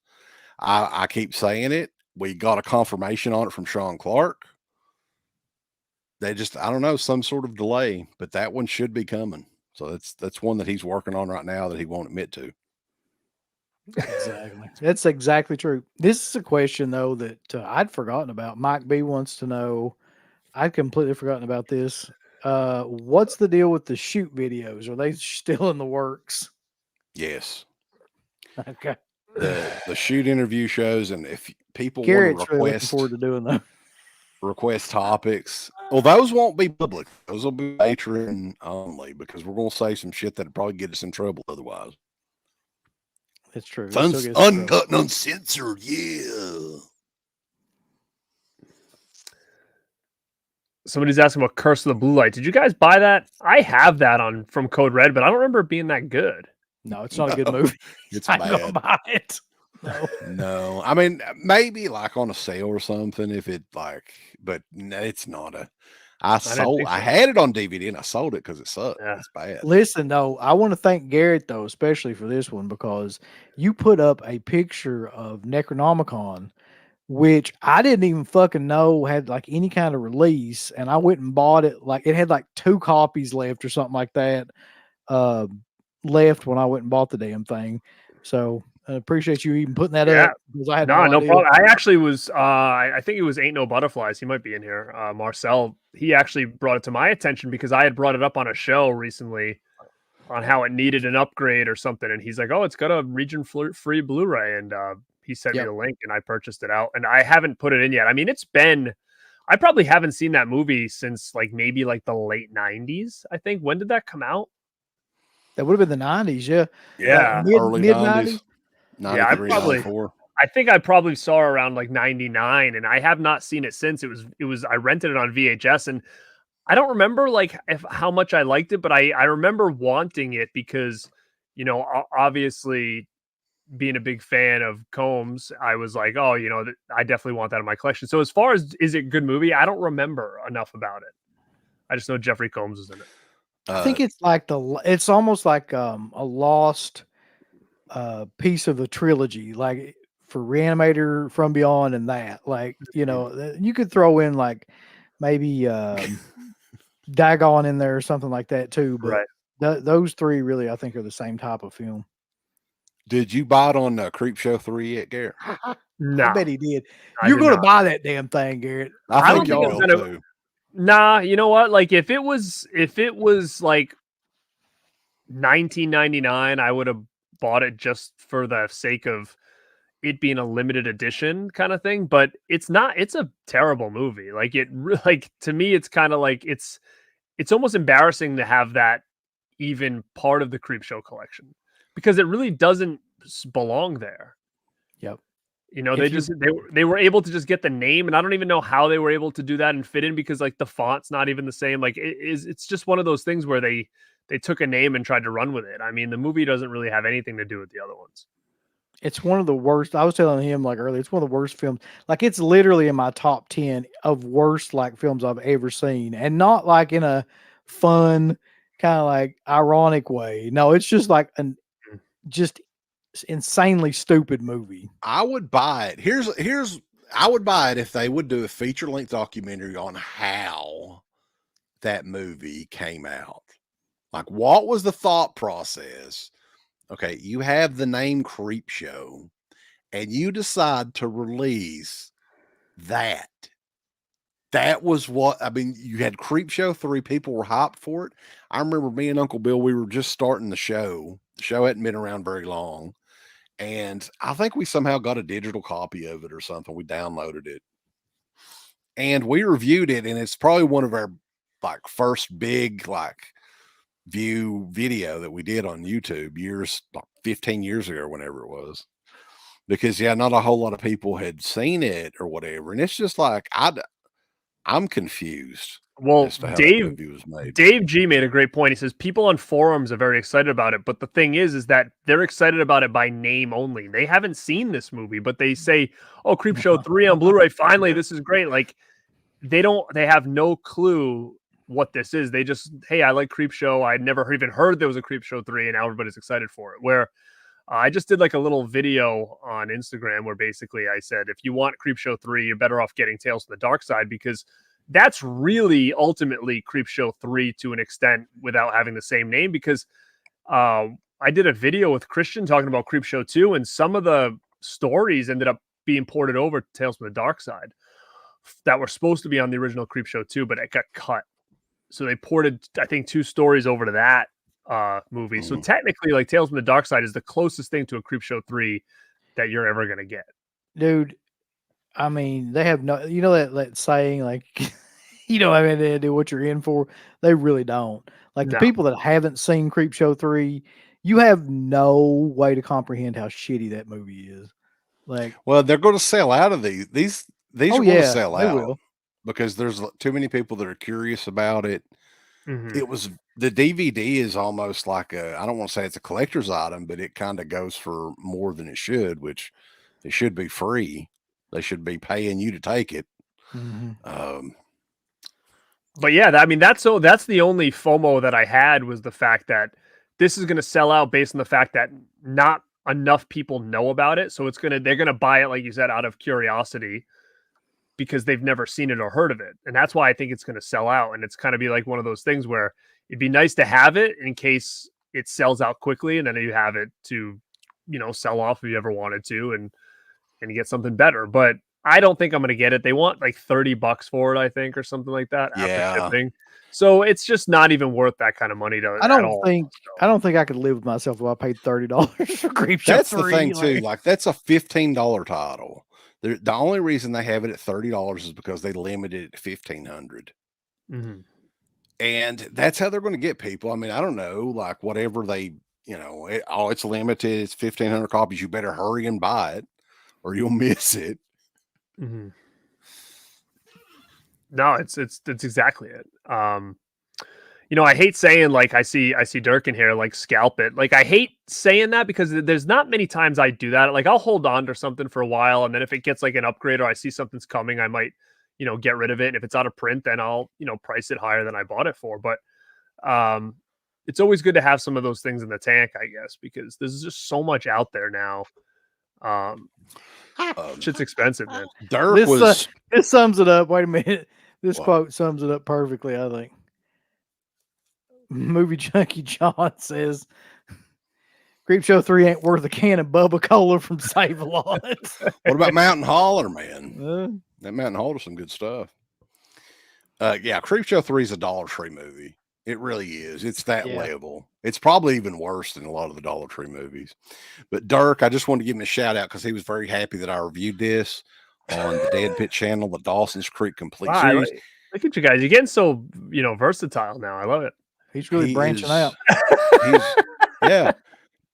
I keep saying it. We got a confirmation on it from Sean Clark. They just, I don't know, some sort of delay, but that one should be coming. So that's one that he's working on right now that he won't admit to.
Exactly. That's exactly true. This is a question though that I'd forgotten about. Mike B wants to know. I'd completely forgotten about this. What's the deal with the shoot videos? Are they still in the works?
Yes.
Okay.
The shoot interview shows, and if people want
Garrett's
to
really looking forward to doing that.
request topics, well, those won't be public. Those will be Patreon only because we're going to say some shit that'd probably get us in trouble otherwise.
It's true.
It's
It still gets in trouble.
uncut and uncensored. Yeah.
Somebody's asking about Curse of the Blue Light. Did you guys buy that? I have that on from Code Red, but I don't remember it being that good.
No, it's not a good movie.
It's
I'm gonna
bad.
buy it. No.
No, I mean maybe like on a sale or something if it like, but no, it's not a. I had it on DVD and I sold it because it sucked.
Yeah.
It's bad.
Listen, though, I want to thank Garrett though, especially for this one because you put up a picture of Necronomicon, which I didn't even fucking know had like any kind of release, and I went and bought it. Like it had like 2 copies left or something like that. Left when I went and bought the damn thing. So I appreciate you even putting that up because I had no idea.
problem. I actually was I think it was Ain't No Butterflies. He might be in here. Marcel, he actually brought it to my attention because I had brought it up on a show recently on how it needed an upgrade or something, and he's like, "Oh, it's got a region free Blu-ray," and he sent me the link, and I purchased it out, and I haven't put it in yet. I mean, I probably haven't seen that movie since like maybe like the late 90s. I think. When did that come out?
That would have been the 90s, yeah.
Yeah, early
mid
90s.
90s.
Yeah,
94.
I think I probably saw it around like 99, and I have not seen it since. I rented it on VHS, and I don't remember like how much I liked it, but I remember wanting it because, you know, obviously being a big fan of Combs, I was like, oh, you know, I definitely want that in my collection. So as far as is it a good movie, I don't remember enough about it. I just know Jeffrey Combs is in it.
I think it's like it's almost like a lost piece of a trilogy, like for Reanimator, From Beyond, and that. Like, you know, you could throw in like maybe Dagon in there or something like that too. But those 3 really, I think, are the same type of film.
Did you buy it on Creepshow 3 yet, Garrett?
No,
I bet he did. You're going to buy that damn thing, Garrett.
I think you will too.
Nah, you know what? Like if it was like 1999, I would have bought it just for the sake of it being a limited edition kind of thing. But it's not. It's a terrible movie. Like like to me, it's kind of like it's almost embarrassing to have that even part of the Creepshow collection because it really doesn't belong there.
Yep.
You know, they were able to just get the name, and I don't even know how they were able to do that and fit in because like the font's not even the same. Like it's just one of those things where they took a name and tried to run with it. I mean, the movie doesn't really have anything to do with the other ones.
It's one of the worst. I was telling him like earlier, it's one of the worst films. Like it's literally in my top 10 of worst like films I've ever seen, and not like in a fun kind of like ironic way. No, it's just like just insanely stupid movie.
I would buy it. I would buy it if they would do a feature-length documentary on how that movie came out. Like, what was the thought process? Okay, you have the name Creepshow, and you decide to release that. That was what I mean. You had Creepshow 3, people were hyped for it. I remember me and Uncle Bill, we were just starting the show. The show hadn't been around very long. And I think we somehow got a digital copy of it or something. We downloaded it and we reviewed it. And it's probably one of our like first big like view video that we did on YouTube years, like 15 years ago, whenever it was. Because not a whole lot of people had seen it or whatever. And it's just like, I'm confused.
Well, Dave G made a great point. He says people on forums are very excited about it, but the thing is that they're excited about it by name only. They haven't seen this movie, but they say, "Oh, Creepshow 3 on Blu-ray! Finally, this is great!" Like they have no clue what this is. They just, hey, I like Creepshow. I'd never even heard there was a Creepshow 3, and now everybody's excited for it. Where I just did like a little video on Instagram where basically I said, if you want Creepshow 3, you're better off getting Tales from the Dark Side because that's really ultimately Creepshow 3 to an extent without having the same name because I did a video with Christian talking about Creepshow 2, and some of the stories ended up being ported over to Tales from the Dark Side that were supposed to be on the original Creepshow 2, but it got cut. So they ported, I think, 2 stories over to that movie. So technically, like, Tales from the Dark Side is the closest thing to a Creepshow 3 that you're ever going to get.
Dude, I mean, they have no, you know, that saying, like, you don't have any idea what you're in for. They really don't. Like, the
No.
people that haven't seen Creepshow 3, you have no way to comprehend how shitty that movie is. Like,
well, they're going to sell out of these. These
oh
are going to
yeah,
sell
they
out
will.
because there's too many people that are curious about it.
Mhm.
It was the DVD is almost like I don't want to say it's a collector's item, but it kind of goes for more than it should, which it should be free. They should be paying you to take it.
Mhm.
But yeah, I mean, that's the only FOMO that I had was the fact that this is going to sell out based on the fact that not enough people know about it. So they're going to buy it, like you said, out of curiosity because they've never seen it or heard of it. And that's why I think it's going to sell out. And it's kind of be like one of those things where it'd be nice to have it in case it sells out quickly. And then you have it to, sell off if you ever wanted to and get something better. But I don't think I'm going to get it. They want like $30 for it, I think, or something like that after shipping. So it's just not even worth that kind of money
I
at
don't
all.
think I don't think I could live with myself if I paid $30 for Creepshow 3.
That's the thing too. Like that's a $15 title. The only reason they have it at $30 is because they limited it to 1,500.
Mm-hmm.
And that's how they're going to get people. I mean, I don't know, like whatever they, it's limited. It's 1,500 copies. You better hurry and buy it, or you'll miss it.
Mm-hmm. No, it's exactly it. I hate saying like I see Dirk in here, like scalp it. Like I hate saying that because there's not many times I do that. Like I'll hold on to something for a while, and then if it gets like an upgrade or I see something's coming, I might, get rid of it. And if it's out of print, then I'll, price it higher than I bought it for. But it's always good to have some of those things in the tank, I guess, because there's just so much out there now. Shit's expensive, man.
Dirk
this sums it up. Wait a minute. This quote sums it up perfectly, I think. Movie Junkie John says, Creepshow 3 ain't worth a can of Bubba Cola from Save-A-Lot.
What about Mountain Holler, man? That Mountain Holler is some good stuff. Yeah, Creepshow 3 is a Dollar Tree movie. It really is. It's that level. It's probably even worse than a lot of the Dollar Tree movies. But Dirk, I just wanted to give him a shout out because he was very happy that I reviewed this on the Dead Pit channel, the Dawson's Creek Complete Series.
Look at you guys. You're getting so, versatile now. I love it.
He's really branching out.
Yeah.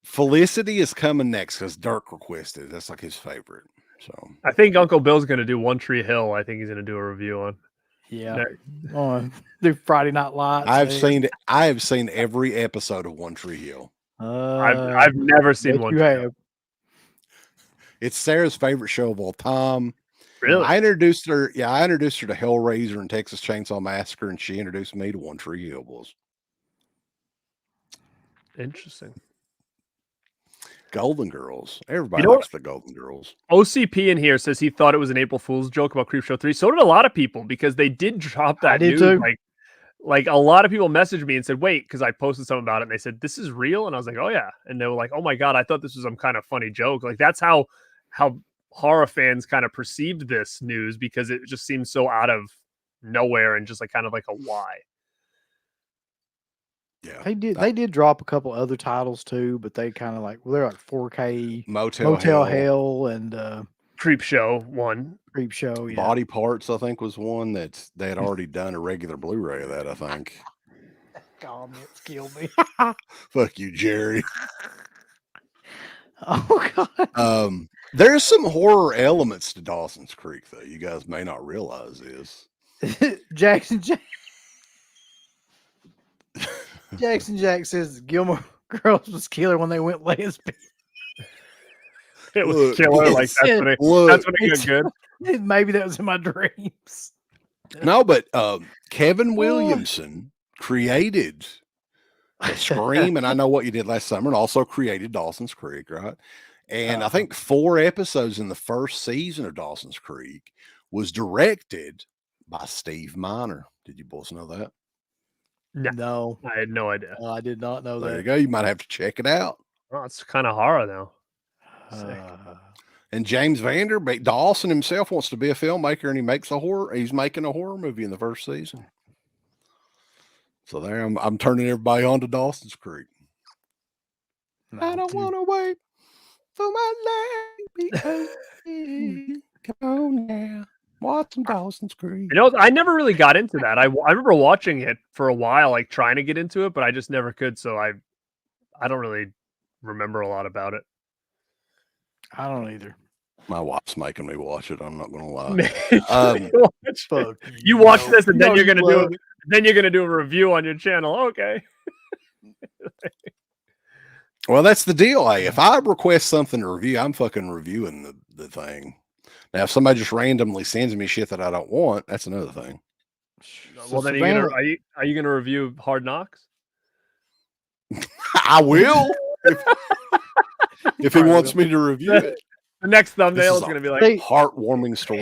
Felicity is coming next because Dirk requested. That's like his favorite. So
I think Uncle Bill's going to do One Tree Hill. I think he's going to do a review on.
Yeah. On the Friday Night Lights.
I have seen every episode of One Tree Hill.
I've never seen One Tree Hill.
It's Sarah's favorite show of all time.
Really?
I introduced her to Hellraiser and Texas Chainsaw Massacre, and she introduced me to One Tree Hill.
Interesting.
Golden Girls. Everybody likes the Golden Girls.
OCP in here says he thought it was an April Fool's joke about Creepshow 3. So did a lot of people because they did drop that news.
Too.
Like a lot of people messaged me and said, wait, because I posted something about it and they said, this is real. And I was like, oh yeah. And they were like, oh my God, I thought this was some kind of funny joke. Like that's how horror fans kind of perceived this news because it just seems so out of nowhere and just like kind of like a why.
Yeah,
they did drop a couple other titles too, but they kind of they're like 4K
Motel
Hell and
Creepshow 1.
Creepshow, yeah.
Body Parts, I think, was one that they had already done a regular Blu-ray of that, I think.
Comments kill me.
Fuck you, Jerry.
Oh God.
There's some horror elements to Dawson's Creek, though. You guys may not realize this.
Jackson Jack says Gilmore Girls was killer when they went lesbian.
It was killer. Like that's when it got good.
Maybe that was in my dreams.
No, but Kevin Williamson created Scream, and I Know What You Did Last Summer, and also created Dawson's Creek, right? And I think 4 episodes in the first season of Dawson's Creek was directed by Steve Miner. Did you boys know that?
No,
I had no idea.
I did not know
There you
that.
go. You might have to check it out.
Oh, it's kind of horror now. Sick.
And James Vanderbeek, Dawson himself wants to be a filmmaker, and he makes a horror. He's making a horror movie in the first season. So there, I'm turning everybody on to Dawson's Creek.
No,
I don't want to wait for my life. Come on now, watch some Dawson's Creek.
You know, I never really got into that. I remember watching it for a while, like trying to get into it, but I just never could. So I don't really remember a lot about it.
I don't either.
My wife's making me watch it. I'm not going to lie.
Fuck
You watch this, and
You
then
know
you're
you
gonna do
love
it. Then you're gonna do a review on your channel. Okay.
Well, that's the deal. If I request something to review, I'm fucking reviewing the thing. Now, if somebody just randomly sends me shit that I don't want, that's another thing.
Well, then are you gonna review Hard Knocks?
I will if he wants me to review it.
The next thumbnail
This
is
is
gonna be
a
like,
heartwarming story.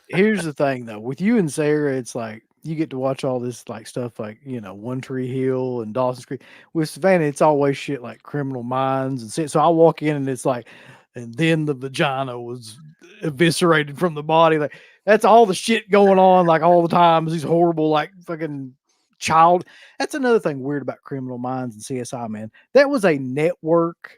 Here's the thing though, with you and Sarah, it's like you get to watch all this like stuff like, you know, One Tree Hill and Dawson's Creek. With Savannah, it's always shit like Criminal Minds and shit. So I walk in and it's like, and then the vagina was eviscerated from the body. Like that's all the shit going on like all the time. These horrible like fucking child. That's another thing weird about Criminal Minds and CSI, man. That was a network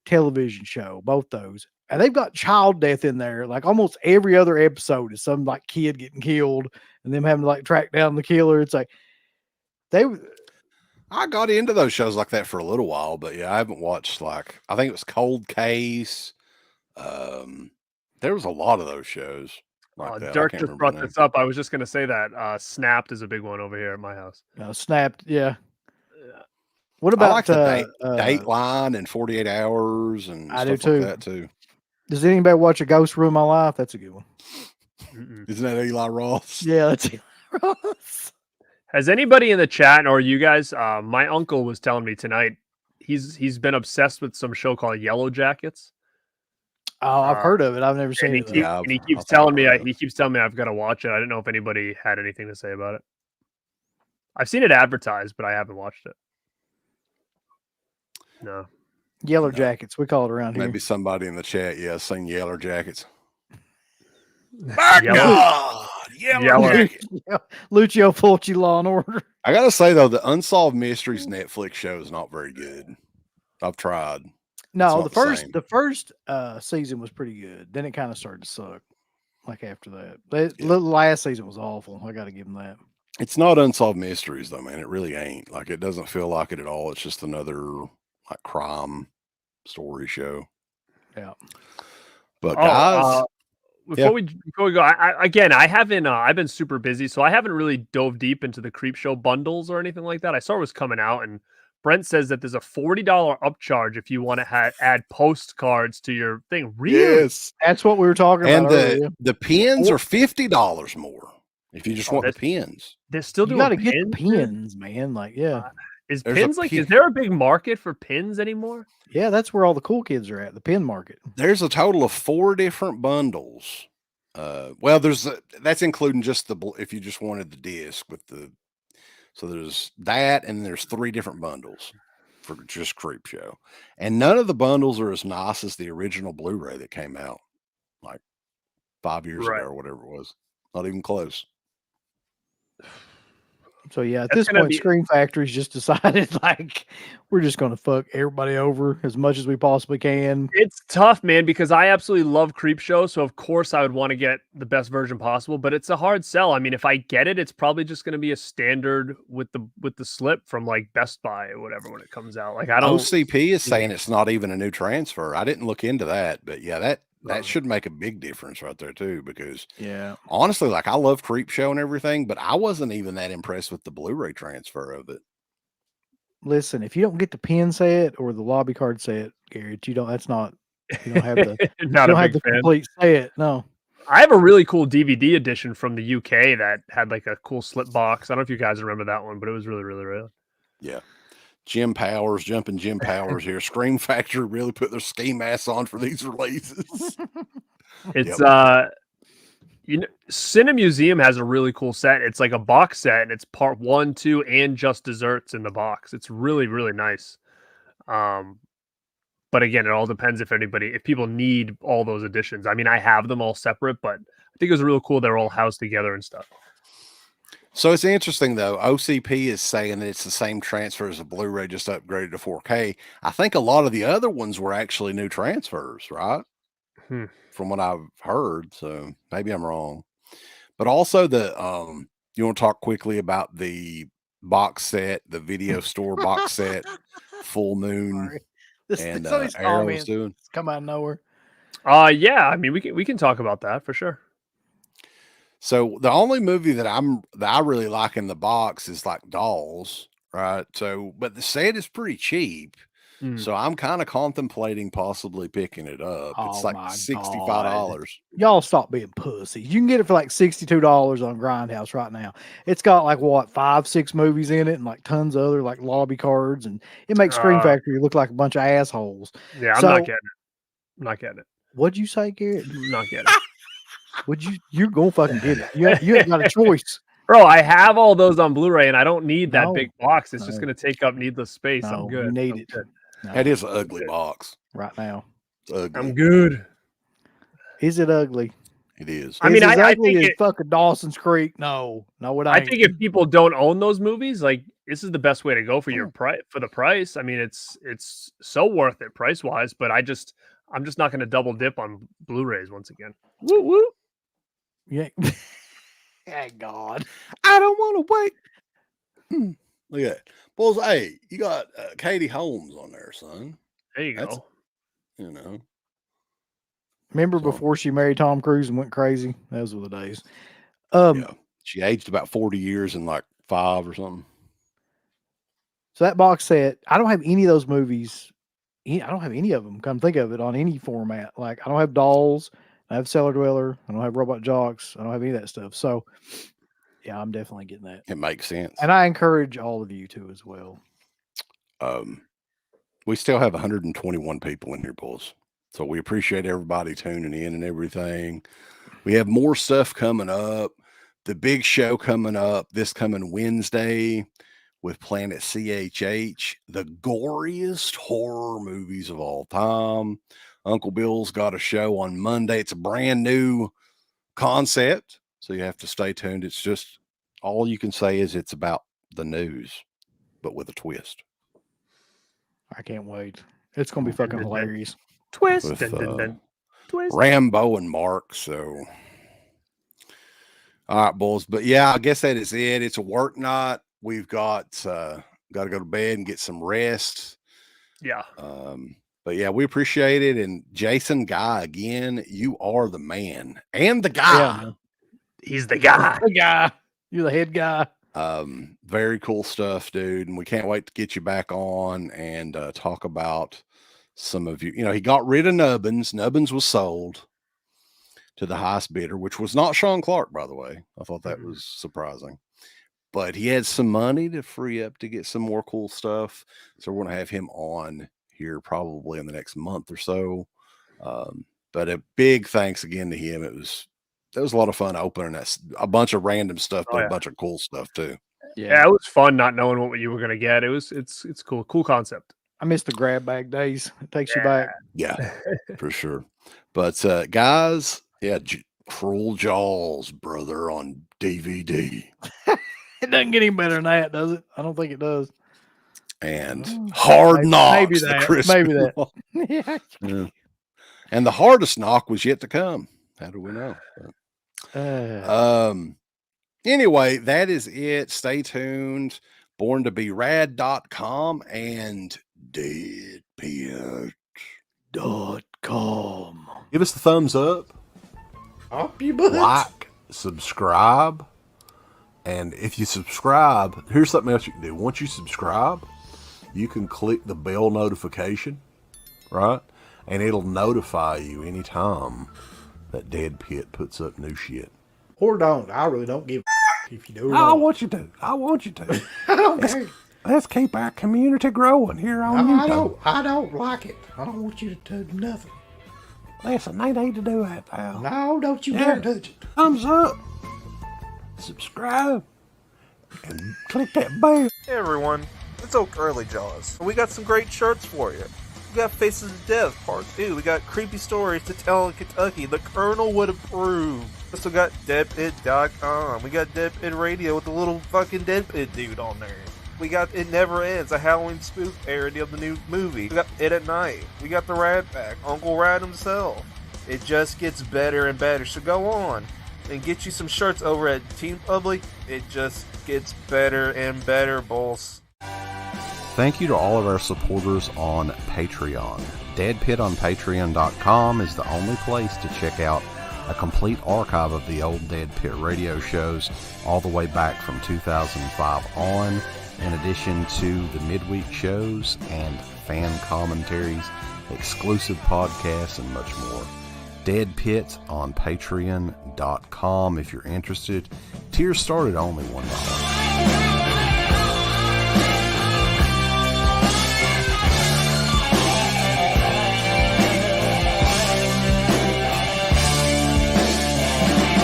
television show, both those. And they've got child death in there. Like almost every other episode is some like kid getting killed and them having to like track down the killer. It's like
I got into those shows like that for a little while, but yeah, I haven't watched like I think it was Cold Case. There was a lot of those shows like that.
Dirk just brought this up. I was just gonna say that Snapped is a big one over here at my house.
Snapped, yeah. What about
I like the Dateline and 48 Hours and stuff like that too.
Does anybody watch A Ghost Ruin My Life? That's a good one.
Isn't that Eli Ross?
Yeah, that's Eli Ross.
Has anybody in the chat or you guys? My uncle was telling me tonight he's been obsessed with some show called Yellow Jackets.
Oh, I've heard of it. I've never seen it.
And he keeps telling me I've got to watch it. I didn't know if anybody had anything to say about it. I've seen it advertised, but I haven't watched it. No.
Yellow Jackets, we call it around here.
Maybe somebody in the chat, sing Yellow Jackets.
Yellow
Jackets. Lucio Fulci, Law and Order.
I gotta say though, the Unsolved Mysteries Netflix show is not very good. I've tried.
No, the first season was pretty good. Then it kind of started to suck. Like after that, the last season was awful. I got to give them that.
It's not Unsolved Mysteries though, man. It really ain't. Like it doesn't feel like it at all. It's just another like crime story show.
Yeah.
But guys,
before we go, I haven't. I've been super busy, so I haven't really dove deep into the Creepshow bundles or anything like that. I saw it was coming out, and Brent says that there's a $40 upcharge if you want to add postcards to your thing. Really?
Yes,
that's what we were talking about.
And the pins are $50 more if you just want the pins.
They're still doing.
You got to get the pins, man. Like, yeah.
Is there a big market for pins anymore?
Yeah, that's where all the cool kids are at, the pin market.
There's a total of 4 different bundles. Well, that's including just if you just wanted the disc with the. So there's that, and there's 3 different bundles for just Creepshow, and none of the bundles are as nice as the original Blu-ray that came out like 5 years ago or whatever it was. Not even close.
So yeah, at this point, Scream Factory's just decided like we're just going to fuck everybody over as much as we possibly can.
It's tough, man, because I absolutely love Creepshow, so of course I would want to get the best version possible. But it's a hard sell. I mean, if I get it, it's probably just going to be a standard with the slip from like Best Buy or whatever when it comes out. Like I don't.
OCP is saying it's not even a new transfer. I didn't look into that, but yeah, that should make a big difference right there too, because honestly, like I love Creepshow and everything, but I wasn't even that impressed with the Blu-ray transfer of it.
Listen, if you don't get the pin set or the lobby card set, Garrett, you don't have the complete set. No.
I have a really cool DVD edition from the UK that had like a cool slip box. I don't know if you guys remember that one, but it was really, really, really.
Yeah. Jim Powers here. Scream Factory really put their ski masks on for these releases.
It's Cinemuseum has a really cool set. It's like a box set, and it's part 1, 2, and just desserts in the box. It's really, really nice. But again, it all depends if people need all those editions. I mean, I have them all separate, but I think it was real cool. They're all housed together and stuff.
So it's interesting though. OCP is saying that it's the same transfer as a Blu-ray, just upgraded to 4K. I think a lot of the other ones were actually new transfers, right? From what I've heard. So maybe I'm wrong. But also you want to talk quickly about the box set, the video store box set, Full Moon, and Arrow's doing.
Come out of nowhere.
Yeah. I mean, we can talk about that for sure.
So the only movie that I really like in the box is like Dolls, right? So, but the set is pretty cheap. So I'm kind of contemplating possibly picking it up. It's like $65.
Y'all stop being pussies. You can get it for like $62 on Grindhouse right now. It's got like what 5, 6 movies in it, and like tons of other like lobby cards, and it makes Screen Factory look like a bunch of assholes.
Yeah, I'm not getting it. I'm not getting it.
What'd you say, Garrett?
I'm not getting it.
You're gonna fucking get it. You ain't got a choice.
Bro, I have all those on Blu-ray, and I don't need that big box. It's just going to take up needless space. I'm good.
You need it.
No, that is an ugly box.
Right now.
It's ugly.
I'm good.
Is it ugly?
It is.
I mean, I think it's fucking Dawson's Creek. No, it ain't.
I think if people don't own those movies, like this is the best way to go for your for the price. I mean, it's so worth it price wise, but I'm just not going to double dip on Blu-rays once again. Woo woo.
Yeah. Thank God.
I don't want to wait. Look at that. Bulls, hey, you got Katie Holmes on there, son.
There you go.
You know.
Remember before she married Tom Cruise and went crazy? Those were the days.
Yeah. She aged about 40 years in like 5 or something.
So that box set, I don't have any of those movies. I don't have any of them. Come think of it, on any format. Like I don't have Dolls. I have Cellar Dweller. I don't have Robot Jocks. I don't have any of that stuff. So, yeah, I'm definitely getting that.
It makes sense.
And I encourage all of you to as well.
We still have 121 people in here, Bulls. So we appreciate everybody tuning in and everything. We have more stuff coming up. The big show coming up this coming Wednesday with Planet CHH, the goriest horror movies of all time. Uncle Bill's got a show on Monday. It's a brand new concept, so you have to stay tuned. It's just all you can say is it's about the news, but with a twist.
I can't wait. It's going to be fucking hilarious.
Twist.
With, twist. Rambo and Mark. So, all right, Bulls. But yeah, I guess that is it. It's a work night. We've got to go to bed and get some rest.
Yeah.
But yeah, we appreciate it. And Jason Guy, again, you are the man and the guy.
Yeah. He's the guy.
The guy. You're the head guy.
Very cool stuff, dude. And we can't wait to get you back on and talk about some of you. You know, he got rid of Nubbins. Nubbins was sold to the highest bidder, which was not Sean Clark, by the way. I thought that was surprising. But he had some money to free up to get some more cool stuff. So we're going to have him on here probably in the next month or so. But a big thanks again to him. It was a lot of fun opening a bunch of random stuff, but a bunch of cool stuff too.
Yeah, it was fun not knowing what you were going to get. It's cool concept.
I miss the grab bag days. It takes you back.
Yeah, for sure. But guys, yeah, Cruel Jaws, brother, on DVD.
It doesn't get any better than that, does it? I don't think it does.
And Hard Knocks.
Maybe that.
Yeah. And the hardest knock was yet to come. How do we know? Anyway, that is it. Stay tuned. BornToBeRad.com and DeadPit.com. Give us the thumbs up.
Up your butt.
Like, subscribe. And if you subscribe, here's something else you can do. Once you subscribe, you can click the bell notification, right? And it'll notify you anytime that Dead Pit puts up new shit.
Or don't. I really don't give a if you do.
I want you to. I don't care. Let's keep our community growing here on YouTube.
I don't like it. I don't want you to do nothing.
Listen, they need to do that, pal.
No, don't you dare touch it.
Thumbs up, subscribe, and click that bell.
Hey everyone, it's Oak Early Jaws, and we got some great shirts for you. We got Faces of Death Part 2, we got Creepy Stories to Tell in Kentucky, the Colonel Would Approve. We also got Deadpit.com, we got Deadpit Radio with the little fucking Deadpit dude on there. We got It Never Ends, a Halloween spoof parody of the new movie. We got It at Night, we got the Rat Pack, Uncle Rat himself. It just gets better and better, so go on and get you some shirts over at Team Public. It just gets better and better, bulls.
Thank you to all of our supporters on Patreon. Deadpit on Patreon.com is the only place to check out a complete archive of the old Dead Pit radio shows all the way back from 2005 on, in addition to the midweek shows and fan commentaries, exclusive podcasts, and much more. Dead Pit on Patreon.com if you're interested. Tiers start at only $1.